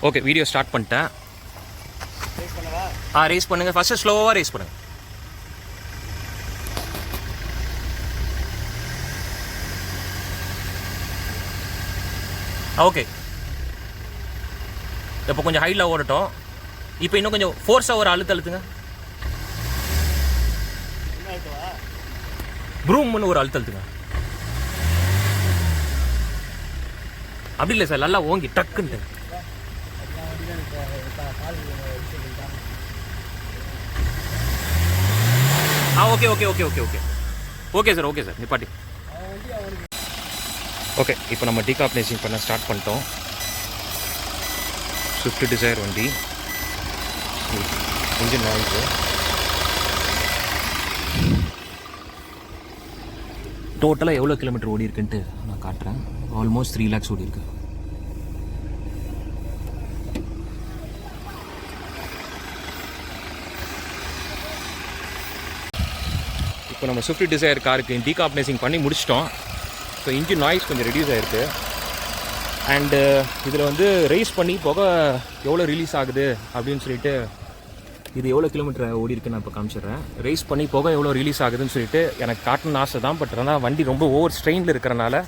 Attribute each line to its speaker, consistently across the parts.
Speaker 1: Okay, video start பண்ணிட்டேன். Race பண்ணுங்கள். First ஸ்லோவாக ரேஸ் பண்ணுங்கள். ஓகே, இப்போ கொஞ்சம் ஹைட்டில் ஓடட்டும். இப்போ இன்னும் கொஞ்சம் ஃபோர்ஸாக ஒரு அழுத்துங்க. ப்ரூம்னு ஒரு அழுத்துங்க. அப்படி இல்லை சார், நல்லா ஓங்கி டக்குன்ட்டு. Okay okay okay okay okay okay sir, okay sir, நிப்பாட்டி. ஓகே, இப்போ நம்ம டீகார்பனைசிங் பண்ண ஸ்டார்ட் பண்ணிட்டோம். ஸ்விஃப்ட் டிசைர் வண்டி, இன்ஜின் நாய்ஸு. டோட்டலாக எவ்வளோ கிலோமீட்டர் ஓடி இருக்குன்ட்டு நான் காட்டுறேன். ஆல்மோஸ்ட் 3 lakhs ஓடி இருக்கு. இப்போ நம்ம ஸ்விஃப்ட் டிசைர் காருக்கு டீகார்பனைசிங் பண்ணி முடிச்சிட்டோம். ஸோ இன்ஜின் நாய்ஸ் கொஞ்சம் ரெடியூஸ் ஆகிருக்கு. அண்டு இதில் வந்து ரேஸ் பண்ணி போக எவ்வளோ ரிலீஸ் ஆகுது அப்படின்னு சொல்லிட்டு, இது எவ்வளோ கிலோமீட்டர் ஓடி இருக்குன்னு நான் இப்போ காமிச்சிடுறேன். ரேஸ் பண்ணி போக எவ்வளோ ரிலீஸ் ஆகுதுன்னு சொல்லிட்டு எனக்கு காட்டணும்னு ஆசை தான். பட் ஆனால் வண்டி ரொம்ப ஓவர் ஸ்ட்ரெயினில் இருக்கிறனால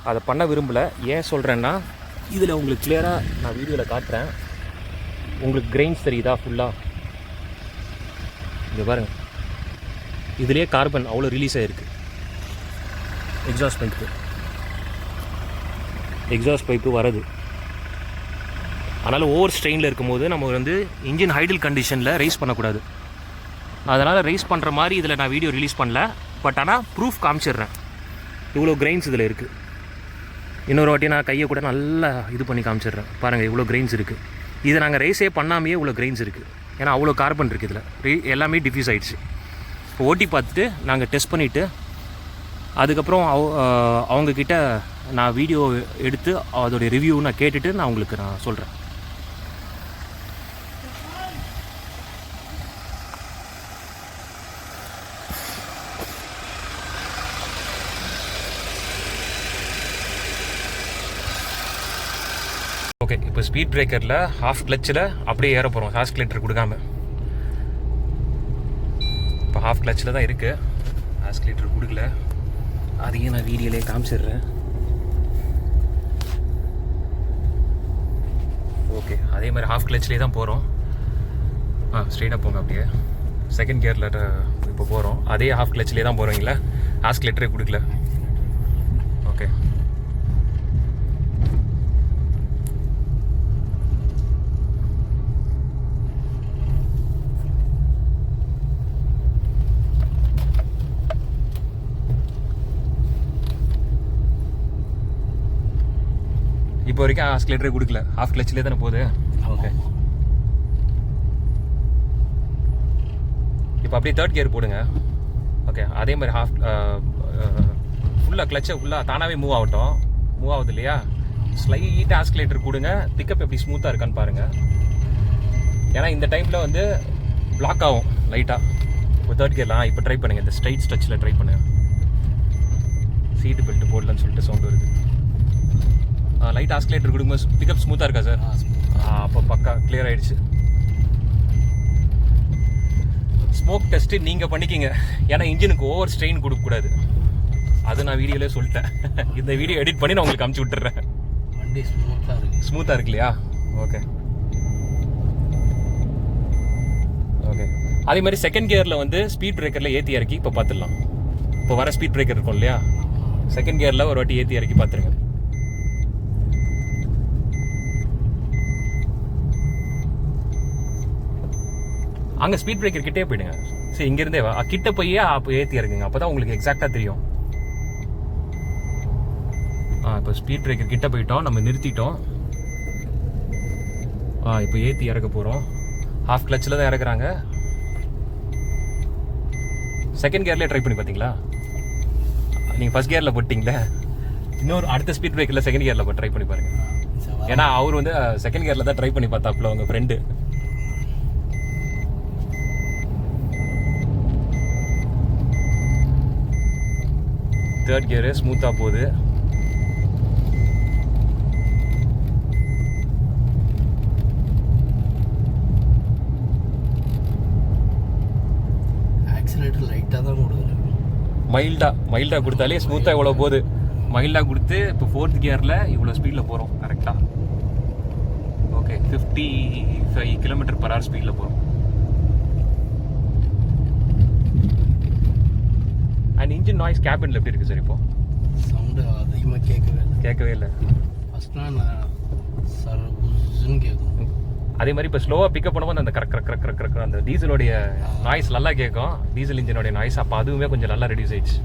Speaker 1: அதை பண்ண விரும்பலை. ஏன் சொல்கிறேன்னா, இதில் உங்களுக்கு கிளியராக நான் வீடியோவில் காட்டுறேன். உங்களுக்கு கிரெயின்ஸ் தெரியுதா ஃபுல்லாக? இங்கே பாருங்கள், இதுலேயே கார்பன் அவ்வளோ ரிலீஸ் ஆகிருக்கு. எக்ஸாஸ்ட் பைப்பு வரது. அதனால் ஓவர் ஸ்ட்ரெயினில் இருக்கும்போது நம்ம வந்து இன்ஜின் ஹைடில் கண்டிஷனில் ரேஸ் பண்ணக்கூடாது. அதனால் ரேஸ் பண்ணுற மாதிரி இதில் நான் வீடியோ ரிலீஸ் பண்ணல. பட் ஆனால் ப்ரூஃப் காமிச்சிடுறேன். இவ்வளோ கிரெயின்ஸ் இதில் இருக்குது. இன்னொரு வாட்டி நான் கையை கூட நல்லா இது பண்ணி காமிச்சிடுறேன். பாருங்கள், இவ்வளோ கிரெயின்ஸ் இருக்குது. இதை நாங்கள் ரேஸே பண்ணாமையே இவ்வளோ கிரெயின்ஸ் இருக்குது. ஏன்னா அவ்வளோ கார்பன் இருக்குது இதில். எல்லாமே டிஃப்யூஸ் ஆகிடுச்சு. இப்போ ஓட்டி பார்த்துட்டு நாங்கள் டெஸ்ட் பண்ணிவிட்டு அதுக்கப்புறம் அவங்கக்கிட்ட நான் வீடியோ எடுத்து அதோடைய ரிவ்யூ நான் கேட்டுட்டு நான் உங்களுக்கு சொல்கிறேன். ஓகே, இப்போ ஸ்பீட் பிரேக்கரில் ஹாஃப் கிளச்சில் அப்படியே ஏற போகிறோம், ஆஸ்கிலேட்டர் கொடுக்காம. இப்போ ஹாஃப் கிளச்சில் தான் இருக்குது, ஆஸ்கிலேட்டர் கொடுக்கல. அதையும் நான் வீடியோலே காமிச்சிடுறேன். ஓகே, அதே மாதிரி ஹாஃப் கிளச்லேயே தான் போகிறோம். ஸ்ட்ரெயிட்டாக போங்க. அப்படியே செகண்ட் கியரில் இப்போ போகிறோம். அதே ஹாஃப் கிளச்லேயே தான் போகிறோங்களா, ஆஸ்கிலேட்டரே கொடுக்கல. ஓகே, இப்போ வரைக்கும் ஆஸ்கிலேட்டரே கொடுக்கல, ஹாஃப் கிளச்சிலே தானே போகுது. ஓகே, இப்போ அப்படியே தேர்ட் கியர் போடுங்க. ஓகே, அதே மாதிரி ஃபுல்லாக கிளச்சை ஃபுல்லாக தானாகவே மூவ் ஆகுது இல்லையா? ஸ்லைட்டாக ஆஸ்கிலேட்டர் கொடுங்க. பிக்கப் எப்படி ஸ்மூத்தாக இருக்கான்னு பாருங்கள். ஏன்னா இந்த டைமில் வந்து பிளாக் ஆகும் லைட்டாக. இப்போ தேர்ட் கியர்லாம் இப்போ ட்ரை பண்ணுங்கள். இந்த ஸ்ட்ரைட் ஸ்ட்ரெச்சில் ட்ரை பண்ணுங்கள். சீட்டு பெல்ட் போடலன்னு சொல்லிட்டு சவுண்ட் வருது. லைட் ஆஸ்கிலேட்டர் கொடுக்கும்போது பிக்கப் ஸ்மூத்தாக இருக்கா சார்? அப்போ பக்கா கிளியர் ஆகிடுச்சு. ஸ்மோக் டெஸ்ட்டு நீங்கள் பண்ணிக்கிங்க. ஏன்னா இன்ஜினுக்கு ஓவர் ஸ்ட்ரெயின் கொடுக்கக்கூடாது. அது நான் வீடியோவிலே சொல்லிட்டேன். இந்த வீடியோ எடிட் பண்ணி நான் உங்களுக்கு அமுச்சு விட்டுறேன். வண்டி ஸ்மூத்தாக இருக்கு இல்லையா? Okay okay. அதே மாதிரி செகண்ட் கியரில் வந்து ஸ்பீட் பிரேக்கரில் ஏற்றி இறக்கி இப்போ பார்த்துடலாம். இப்போ வர ஸ்பீட் பிரேக்கர் இருக்கும் இல்லையா, செகண்ட் கியரில் ஒரு வாட்டி ஏற்றி இறக்கி பார்த்துருங்க. அங்கே ஸ்பீட் பிரேக்கர் கிட்டே போயிடுங்க. சரி, இங்கேருந்தே கிட்ட போய் அப்போ ஏற்றி இறக்குங்க. அப்போ தான் உங்களுக்கு எக்ஸாக்டாக தெரியும். இப்போ ஸ்பீட் பிரேக்கர் கிட்ட போயிட்டோம், நம்ம நிறுத்திட்டோம். இப்போ ஏற்றி இறக்க போகிறோம். ஹாஃப் கிளச்சில் தான் இறக்குறாங்க. செகண்ட் கியர்லேயே ட்ரை பண்ணி பார்த்தீங்களா? நீங்கள் ஃபர்ஸ்ட் கியரில் போட்டிங்களே, இன்னொரு அடுத்த ஸ்பீட் பிரேக்கரில் செகண்ட் கியரில் ட்ரை பண்ணி பாருங்கள். ஏன்னா அவர் வந்து செகண்ட் கியரில் தான் ட்ரை பண்ணி பார்த்தாப்புல உங்கள் ஃப்ரெண்டு. தேர்ட் கியரு ஸ்மூத்தாக போகுது. மைல்டாக கொடுத்தாலே ஸ்மூத்தாக இவ்வளோ போகுது. மைல்டாக கொடுத்து இப்போ 4th கியரில் இவ்வளோ ஸ்பீடில் போகிறோம் கரெக்டாக. ஓகே 55 km/h ஸ்பீடில் போகிறோம். அண்ட் இன்ஜின் நாய்ஸ் கேபினில் எப்படி இருக்குது சார்? இப்போ
Speaker 2: சவுண்டு அதிகமாக கேட்கவே இல்லை. ஃபஸ்ட்லாம் நான் சர்ன்னு கேட்கும்.
Speaker 1: அதே மாதிரி இப்போ ஸ்லோவாக பிக்கப் பண்ணும்போது அந்த கரெக்ட் அந்த டீசலோடைய நாய்ஸ் நல்லா கேட்கும், டீசல் இன்ஜினோடைய நாய்ஸ். அப்போ அதுவுமே கொஞ்சம் நல்லா ரெடியூஸ் ஆயிடுச்சு.